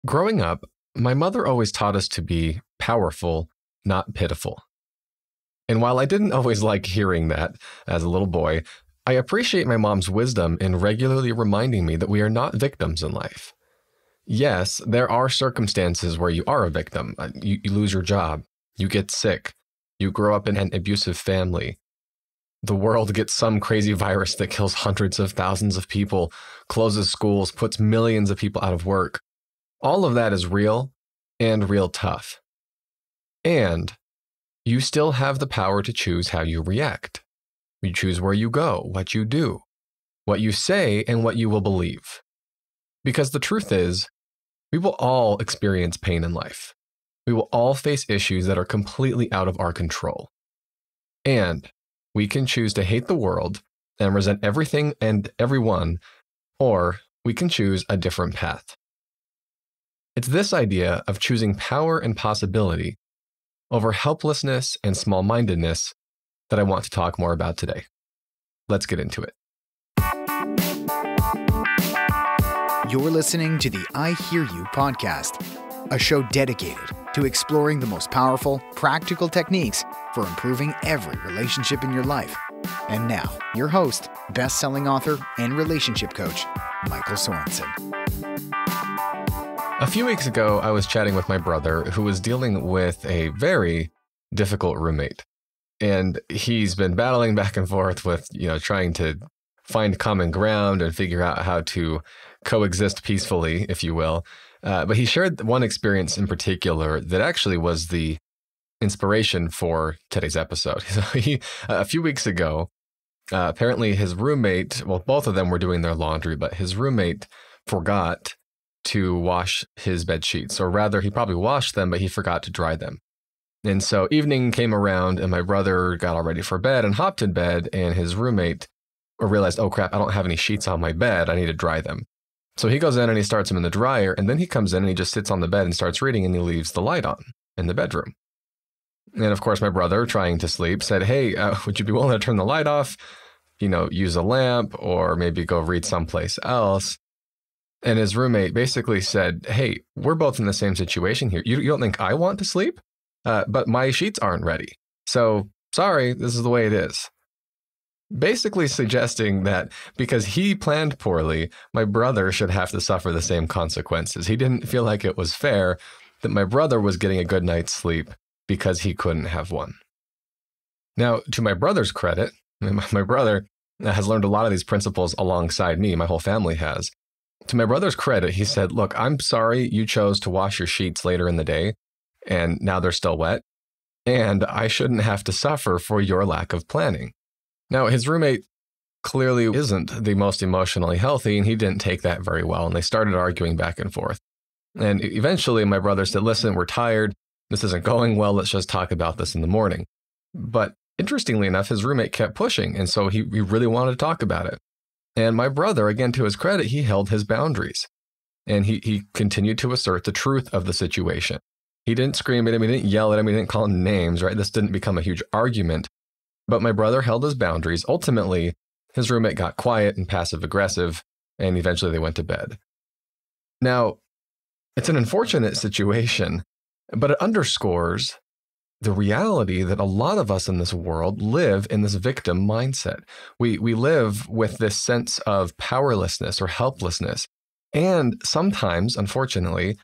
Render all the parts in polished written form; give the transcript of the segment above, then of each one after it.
Growing up, my mother always taught us to be powerful, not pitiful. And while I didn't always like hearing that as a little boy, I appreciate my mom's wisdom in regularly reminding me that we are not victims in life. Yes, there are circumstances where you are a victim. You lose your job, you get sick, you grow up in an abusive family. The world gets some crazy virus that kills hundreds of thousands of people, closes schools, puts millions of people out of work. All of that is real and real tough. And you still have the power to choose how you react. You choose where you go, what you do, what you say, and what you will believe. Because the truth is, we will all experience pain in life. We will all face issues that are completely out of our control. And we can choose to hate the world and resent everything and everyone, or we can choose a different path. It's this idea of choosing power and possibility over helplessness and small-mindedness that I want to talk more about today. Let's get into it. You're listening to the I Hear You podcast, a show dedicated to exploring the most powerful, practical techniques for improving every relationship in your life. And now, your host, best-selling author and relationship coach, Michael Sorensen. A few weeks ago, I was chatting with my brother who was dealing with a very difficult roommate. And he's been battling back and forth with, trying to find common ground and figure out how to coexist peacefully, if you will. But he shared one experience in particular that actually was the inspiration for today's episode. So a few weeks ago, apparently his roommate, well, both of them were doing their laundry, but his roommate forgot to wash his bed sheets, or rather, he probably washed them, but he forgot to dry them. And so evening came around, and my brother got all ready for bed and hopped in bed, and his roommate realized, oh crap, I don't have any sheets on my bed. I need to dry them. So he goes in and he starts them in the dryer, and then he comes in and he just sits on the bed and starts reading, and he leaves the light on in the bedroom. And of course, my brother, trying to sleep, said, hey, would you be willing to turn the light off, use a lamp, or maybe go read someplace else? And his roommate basically said, hey, we're both in the same situation here. You don't think I want to sleep? But my sheets aren't ready. So sorry, this is the way it is. Basically suggesting that because he planned poorly, my brother should have to suffer the same consequences. He didn't feel like it was fair that my brother was getting a good night's sleep because he couldn't have one. Now, to my brother's credit, my brother has learned a lot of these principles alongside me. My whole family has. To my brother's credit, he said, look, I'm sorry you chose to wash your sheets later in the day, and now they're still wet, and I shouldn't have to suffer for your lack of planning. Now, his roommate clearly isn't the most emotionally healthy, and he didn't take that very well, and they started arguing back and forth. And eventually, my brother said, listen, we're tired. This isn't going well. Let's just talk about this in the morning. But interestingly enough, his roommate kept pushing, and so he really wanted to talk about it. And my brother, again, to his credit, he held his boundaries, and he continued to assert the truth of the situation. He didn't scream at him, he didn't yell at him, he didn't call him names, right? This didn't become a huge argument, but my brother held his boundaries. Ultimately, his roommate got quiet and passive-aggressive, and eventually they went to bed. Now, it's an unfortunate situation, but it underscores the reality that a lot of us in this world live in this victim mindset. We live with this sense of powerlessness or helplessness, and sometimes, unfortunately,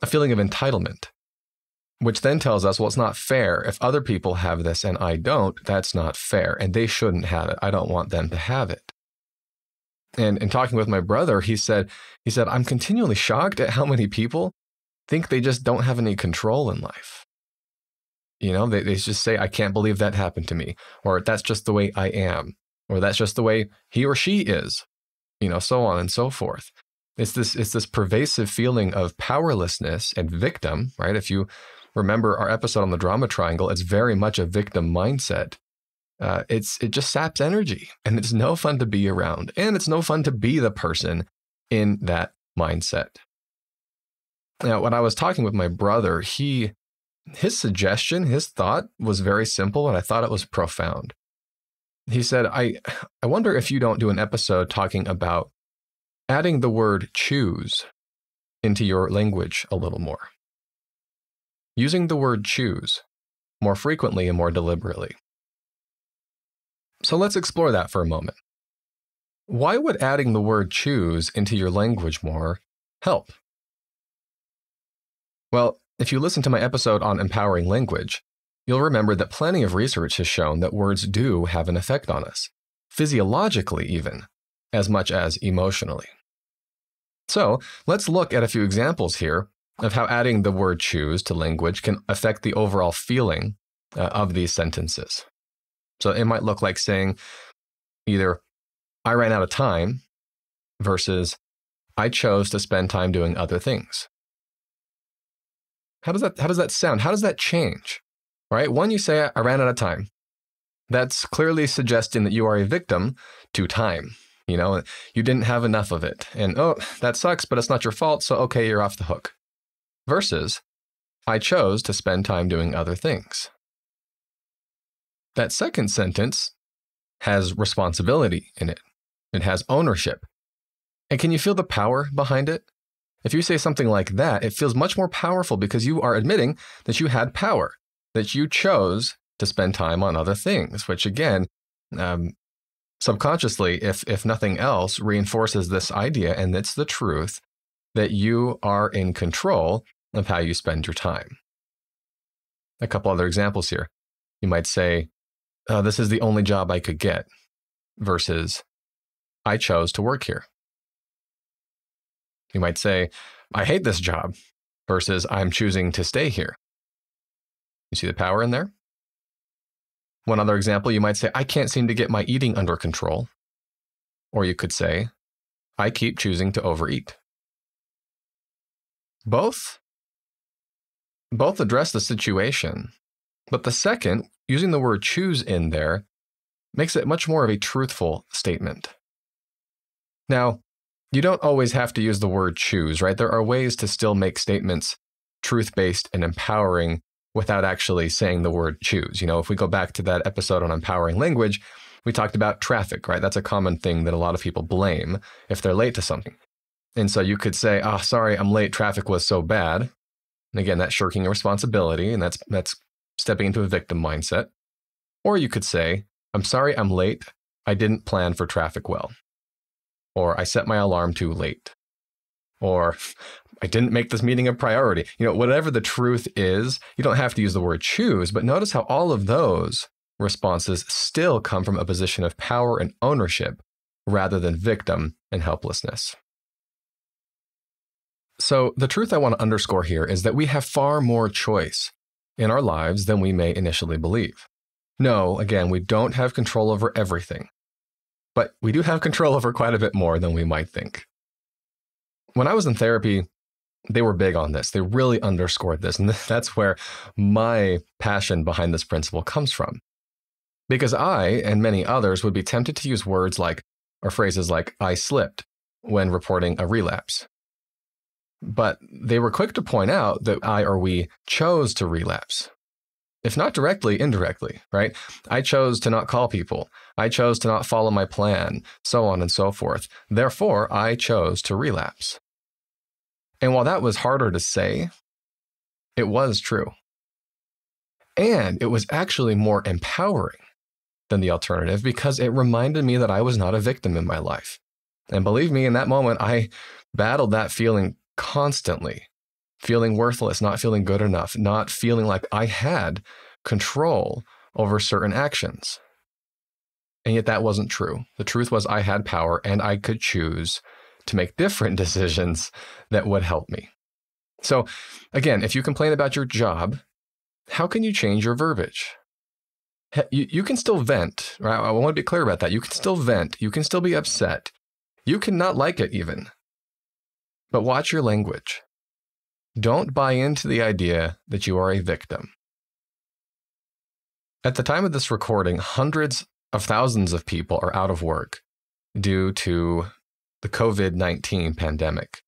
a feeling of entitlement, which then tells us, well, it's not fair. If other people have this and I don't, that's not fair, and they shouldn't have it. I don't want them to have it. And in talking with my brother, he said, I'm continually shocked at how many people think they just don't have any control in life. They just say, I can't believe that happened to me, or that's just the way I am, or that's just the way he or she is, so on and so forth. It's this pervasive feeling of powerlessness and victim, right? If you remember our episode on the drama triangle, it's very much a victim mindset. It just saps energy, and it's no fun to be around, and it's no fun to be the person in that mindset. Now, when I was talking with my brother, his suggestion, his thought was very simple, and I thought it was profound. He said, I wonder if you don't do an episode talking about adding the word choose into your language a little more. Using the word choose more frequently and more deliberately. So let's explore that for a moment. Why would adding the word choose into your language more help? Well, if you listen to my episode on empowering language, you'll remember that plenty of research has shown that words do have an effect on us, physiologically even, as much as emotionally. So let's look at a few examples here of how adding the word choose to language can affect the overall feeling of these sentences. So it might look like saying either, I ran out of time, versus, I chose to spend time doing other things. How does that sound? How does that change? Right? When you say, I ran out of time, that's clearly suggesting that you are a victim to time. You didn't have enough of it. And, oh, that sucks, but it's not your fault, so okay, you're off the hook. Versus, I chose to spend time doing other things. That second sentence has responsibility in it. It has ownership. And can you feel the power behind it? If you say something like that, it feels much more powerful because you are admitting that you had power, that you chose to spend time on other things, which again, subconsciously, if nothing else, reinforces this idea, and it's the truth, that you are in control of how you spend your time. A couple other examples here. You might say, this is the only job I could get, versus, I chose to work here. You might say, I hate this job, versus I'm choosing to stay here. You see the power in there? One other example, you might say, I can't seem to get my eating under control. Or you could say, I keep choosing to overeat. Both address the situation, but the second, using the word choose in there, makes it much more of a truthful statement. Now, you don't always have to use the word choose, right? There are ways to still make statements truth-based and empowering without actually saying the word choose. If we go back to that episode on empowering language, we talked about traffic, right? That's a common thing that a lot of people blame if they're late to something. And so you could say, sorry, I'm late, traffic was so bad. And again, that's shirking a responsibility, and that's stepping into a victim mindset. Or you could say, I'm sorry, I'm late, I didn't plan for traffic well. Or I set my alarm too late. Or I didn't make this meeting a priority. Whatever the truth is, you don't have to use the word choose, but notice how all of those responses still come from a position of power and ownership rather than victim and helplessness. So the truth I want to underscore here is that we have far more choice in our lives than we may initially believe. No, again, we don't have control over everything, but we do have control over quite a bit more than we might think. When I was in therapy, they were big on this. They really underscored this. And that's where my passion behind this principle comes from. Because I and many others would be tempted to use words like, or phrases like, I slipped when reporting a relapse. But they were quick to point out that I or we chose to relapse. If not directly, indirectly, right? I chose to not call people. I chose to not follow my plan, so on and so forth. Therefore, I chose to relapse. And while that was harder to say, it was true. And it was actually more empowering than the alternative because it reminded me that I was not a victim in my life. And believe me, in that moment, I battled that feeling constantly. Feeling worthless, not feeling good enough, not feeling like I had control over certain actions. And yet that wasn't true. The truth was I had power and I could choose to make different decisions that would help me. So again, if you complain about your job, how can you change your verbiage? You can still vent, right? I want to be clear about that. You can still vent. You can still be upset. You can not like it even. But watch your language. Don't buy into the idea that you are a victim. At the time of this recording, hundreds of thousands of people are out of work due to the COVID-19 pandemic.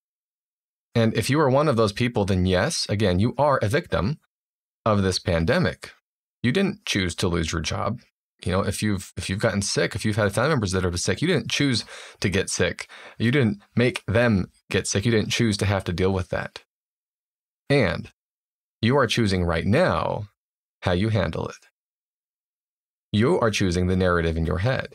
And if you are one of those people, then yes, again, you are a victim of this pandemic. You didn't choose to lose your job. if you've gotten sick, if you've had family members that are sick, you didn't choose to get sick. You didn't make them get sick. You didn't choose to have to deal with that. And you are choosing right now how you handle it. You are choosing the narrative in your head.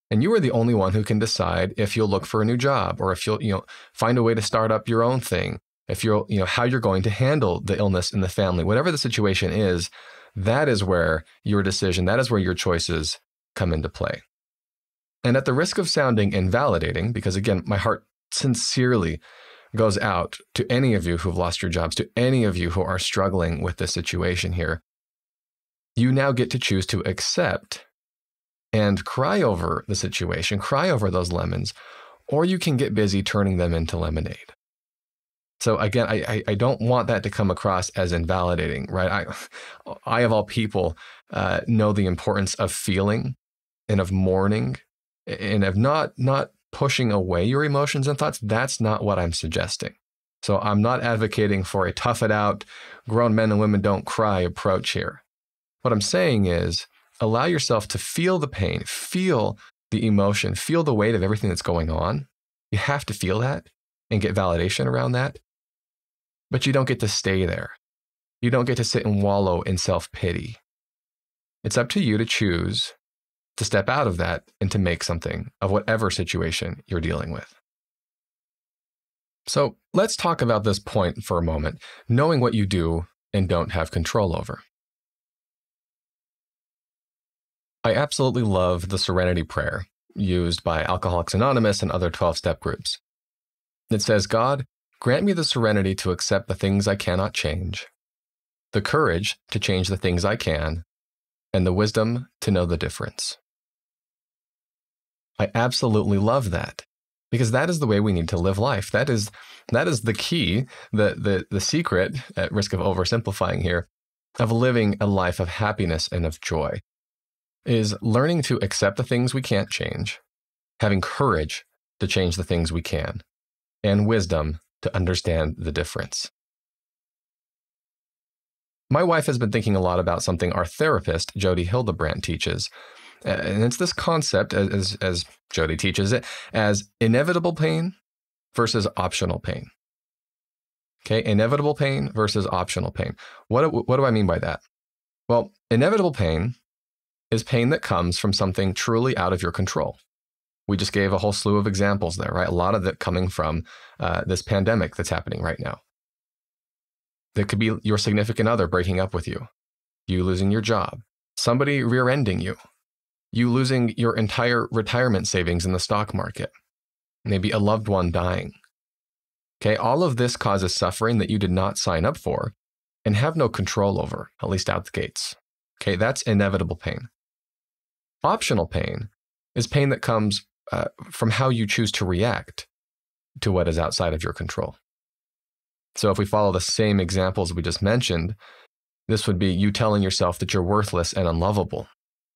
And you are the only one who can decide if you'll look for a new job, or if you'll, find a way to start up your own thing, if you're, how you're going to handle the illness in the family. Whatever the situation is, that is where your decision, that is where your choices come into play. And at the risk of sounding invalidating, because again, my heart sincerely goes out to any of you who've lost your jobs, to any of you who are struggling with this situation here, you now get to choose to accept and cry over the situation, cry over those lemons, or you can get busy turning them into lemonade. So again, I don't want that to come across as invalidating, right? I of all people, know the importance of feeling and of mourning and of not pushing away your emotions and thoughts. That's not what I'm suggesting. So I'm not advocating for a tough it out, grown men and women don't cry approach here. What I'm saying is allow yourself to feel the pain, feel the emotion, feel the weight of everything that's going on. You have to feel that and get validation around that. But you don't get to stay there. You don't get to sit and wallow in self-pity. It's up to you to choose to step out of that and to make something of whatever situation you're dealing with. So let's talk about this point for a moment, knowing what you do and don't have control over. I absolutely love the Serenity Prayer used by Alcoholics Anonymous and other 12-step groups. It says, God, grant me the serenity to accept the things I cannot change, the courage to change the things I can, and the wisdom to know the difference. I absolutely love that, because that is the way we need to live life. That is the key, the secret, at risk of oversimplifying here, of living a life of happiness and of joy, is learning to accept the things we can't change, having courage to change the things we can, and wisdom to understand the difference. My wife has been thinking a lot about something our therapist, Jody Hildebrandt, teaches. And it's this concept, as Jody teaches it, as inevitable pain versus optional pain. Okay, inevitable pain versus optional pain. What do I mean by that? Well, inevitable pain is pain that comes from something truly out of your control. We just gave a whole slew of examples there, right? A lot of it coming from this pandemic that's happening right now. That could be your significant other breaking up with you, you losing your job, somebody rear-ending you, you losing your entire retirement savings in the stock market, maybe a loved one dying. Okay, all of this causes suffering that you did not sign up for and have no control over, at least out the gates. Okay, that's inevitable pain. Optional pain is pain that comes from how you choose to react to what is outside of your control. So if we follow the same examples we just mentioned, this would be you telling yourself that you're worthless and unlovable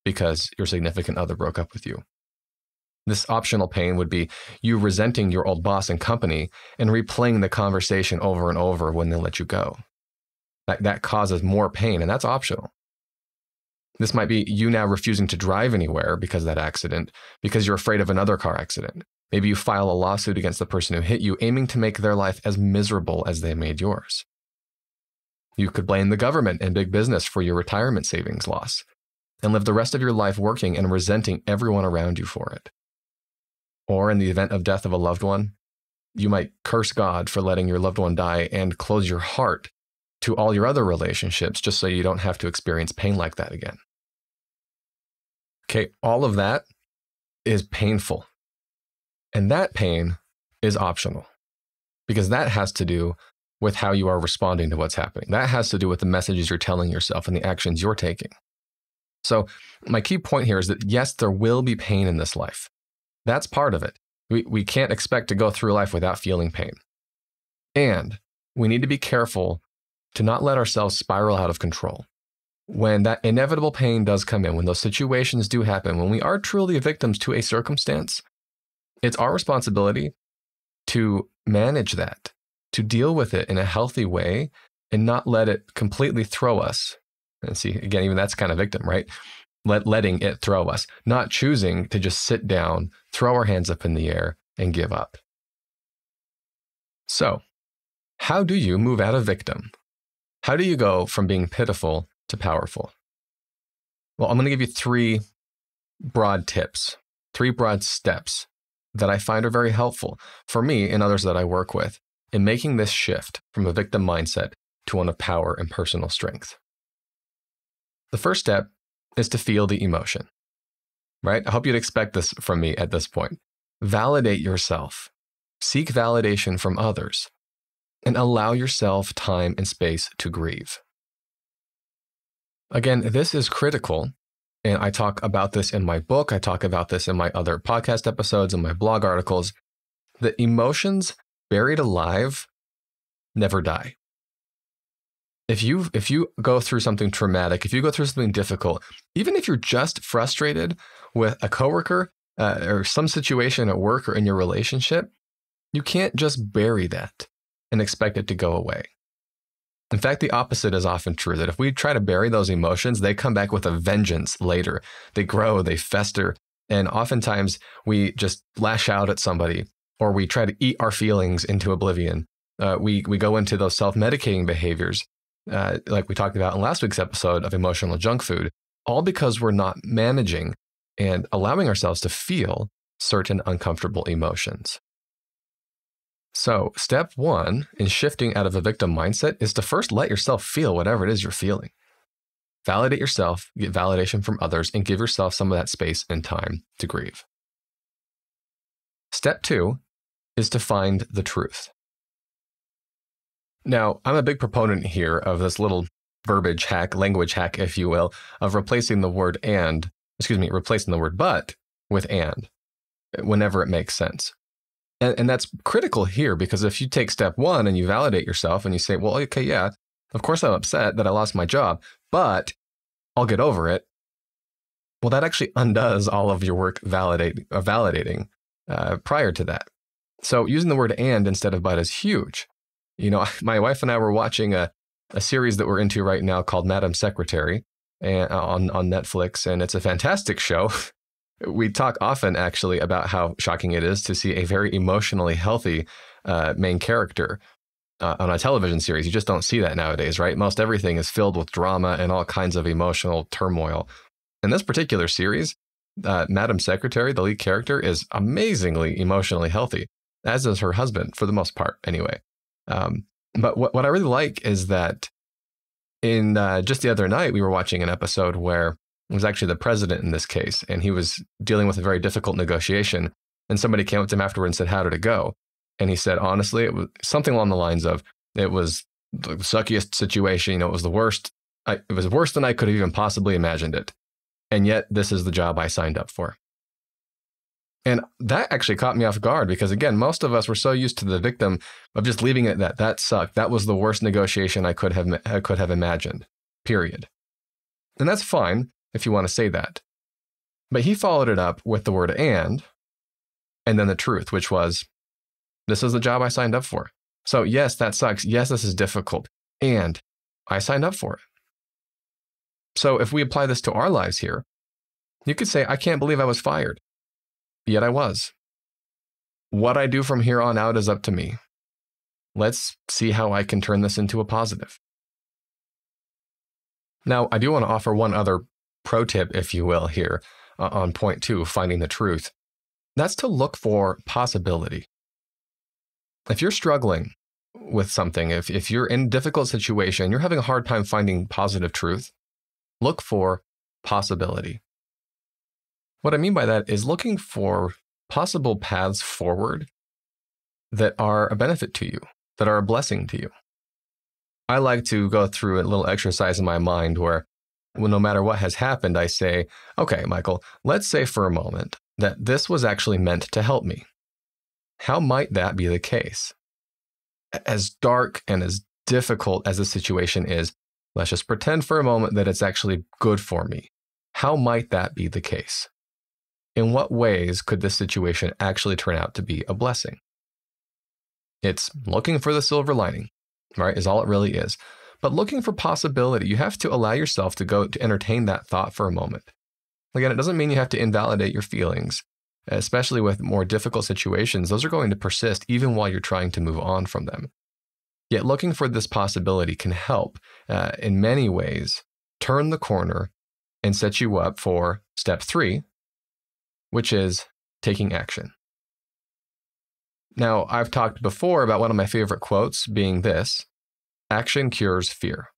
because your significant other broke up with you. This optional pain would be you resenting your old boss and company and replaying the conversation over and over when they let you go. That causes more pain, and that's optional. This might be you now refusing to drive anywhere because of that accident, because you're afraid of another car accident. Maybe you file a lawsuit against the person who hit you, aiming to make their life as miserable as they made yours. You could blame the government and big business for your retirement savings loss and live the rest of your life working and resenting everyone around you for it. Or in the event of death of a loved one, you might curse God for letting your loved one die and close your heart to all your other relationships just so you don't have to experience pain like that again. Okay, all of that is painful. And that pain is optional because that has to do with how you are responding to what's happening. That has to do with the messages you're telling yourself and the actions you're taking. So my key point here is that yes, there will be pain in this life. That's part of it. We can't expect to go through life without feeling pain. And we need to be careful to not let ourselves spiral out of control. When that inevitable pain does come in, when those situations do happen, when we are truly victims to a circumstance, it's our responsibility to manage that, to deal with it in a healthy way and not let it completely throw us. And see, again, even that's kind of victim, right? letting it throw us, not choosing to just sit down, throw our hands up in the air, and give up. So, how do you move out of victim? How do you go from being pitiful to powerful? Well, I'm going to give you 3 broad tips, 3 broad steps that I find are very helpful for me and others that I work with in making this shift from a victim mindset to one of power and personal strength. The first step is to feel the emotion, right? I hope you'd expect this from me at this point. Validate yourself. Seek validation from others. And allow yourself time and space to grieve. Again, this is critical, and I talk about this in my book. I talk about this in my other podcast episodes and my blog articles, that emotions buried alive never die. If you go through something traumatic, if you go through something difficult, even if you're just frustrated with a coworker or some situation at work or in your relationship, you can't just bury that and expect it to go away. In fact, the opposite is often true, that if we try to bury those emotions, they come back with a vengeance later. They grow, they fester, and oftentimes we just lash out at somebody, or we try to eat our feelings into oblivion. We go into those self-medicating behaviors, like we talked about in last week's episode of emotional junk food, all because we're not managing and allowing ourselves to feel certain uncomfortable emotions. So, step 1 in shifting out of a victim mindset is to first let yourself feel whatever it is you're feeling. Validate yourself, get validation from others, and give yourself some of that space and time to grieve. Step 2 is to find the truth. Now, I'm a big proponent here of this little verbiage hack, language hack, if you will, of replacing the word but with and, whenever it makes sense. And that's critical here, because if you take step 1 and you validate yourself and you say, well, okay, yeah, of course I'm upset that I lost my job, but I'll get over it. Well, that actually undoes all of your work validating prior to that. So using the word and instead of but is huge. You know, my wife and I were watching a series that we're into right now called Madam Secretary on Netflix, and it's a fantastic show. We talk often, actually, about how shocking it is to see a very emotionally healthy main character on a television series. You just don't see that nowadays, right? Most everything is filled with drama and all kinds of emotional turmoil. In this particular series, Madam Secretary, the lead character, is amazingly emotionally healthy, as is her husband, for the most part, anyway. But what I really like is that in just the other night, we were watching an episode where it was actually the president in this case, and he was dealing with a very difficult negotiation. And somebody came up to him afterward and said, "How did it go?" And he said, honestly, it was something along the lines of, it was the suckiest situation. You know, it was the worst. It was worse than I could have even possibly imagined it. And yet, this is the job I signed up for. And that actually caught me off guard, because again, most of us were so used to the victim of just leaving it that sucked. That was the worst negotiation I could have imagined, period. And that's fine if you want to say that. But he followed it up with the word and then the truth, which was, this is the job I signed up for. So yes, that sucks. Yes, this is difficult. And I signed up for it. So if we apply this to our lives here, you could say, I can't believe I was fired. Yet I was. What I do from here on out is up to me. Let's see how I can turn this into a positive. Now, I do want to offer one other pro tip, if you will, here on point 2, finding the truth. That's to look for possibility. If you're struggling with something, if you're in a difficult situation, you're having a hard time finding positive truth, look for possibility. What I mean by that is looking for possible paths forward that are a benefit to you, that are a blessing to you. I like to go through a little exercise in my mind where, well, no matter what has happened, I say, okay, Michael, let's say for a moment that this was actually meant to help me. How might that be the case? As dark and as difficult as the situation is, let's just pretend for a moment that it's actually good for me. How might that be the case? In what ways could this situation actually turn out to be a blessing? It's looking for the silver lining, right, is all it really is. But looking for possibility, you have to allow yourself to go to entertain that thought for a moment. Again, it doesn't mean you have to invalidate your feelings, especially with more difficult situations. Those are going to persist even while you're trying to move on from them. Yet looking for this possibility can help in many ways turn the corner and set you up for step 3, which is taking action. Now, I've talked before about one of my favorite quotes being this: action cures fear.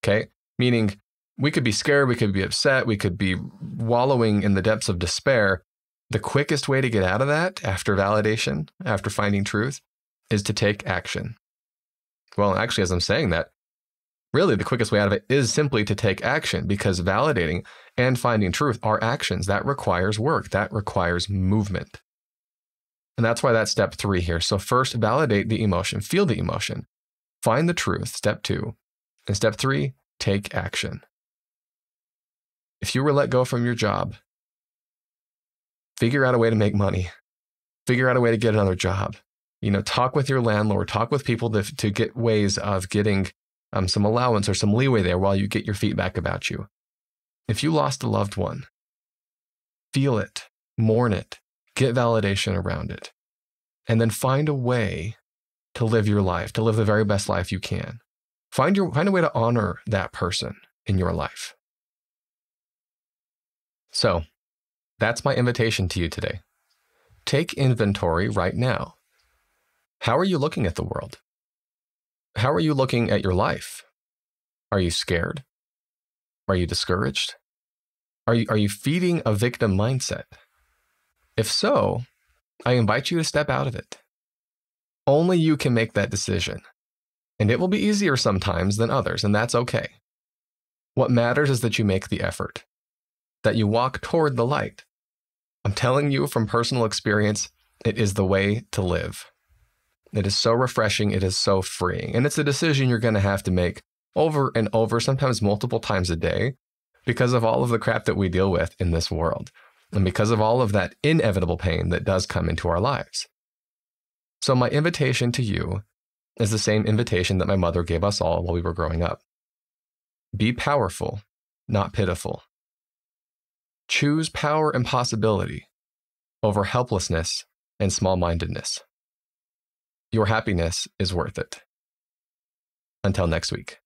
Okay? Meaning we could be scared, we could be upset, we could be wallowing in the depths of despair. The quickest way to get out of that after validation, after finding truth, is to take action. Well, actually, as I'm saying that, really the quickest way out of it is simply to take action, because validating and finding truth are actions. That requires work. That requires movement. And that's why that's step 3 here. So first, validate the emotion, feel the emotion, find the truth, step 2. And step 3, take action. If you were let go from your job, figure out a way to make money, figure out a way to get another job. Talk with your landlord, talk with people to get ways of getting some allowance or some leeway there while you get your feedback about you. If you lost a loved one, feel it, mourn it, get validation around it, and then find a way to live your life, to live the very best life you can. Find a way to honor that person in your life. So, that's my invitation to you today. Take inventory right now. How are you looking at the world? How are you looking at your life? Are you scared? Are you discouraged? Are you feeding a victim mindset? If so, I invite you to step out of it. Only you can make that decision. And it will be easier sometimes than others, and that's okay. What matters is that you make the effort, that you walk toward the light. I'm telling you from personal experience, it is the way to live. It is so refreshing, it is so freeing, and it's a decision you're going to have to make over and over, sometimes multiple times a day, because of all of the crap that we deal with in this world, and because of all of that inevitable pain that does come into our lives. So my invitation to you is the same invitation that my mother gave us all while we were growing up. Be powerful, not pitiful. Choose power and possibility over helplessness and small-mindedness. Your happiness is worth it. Until next week.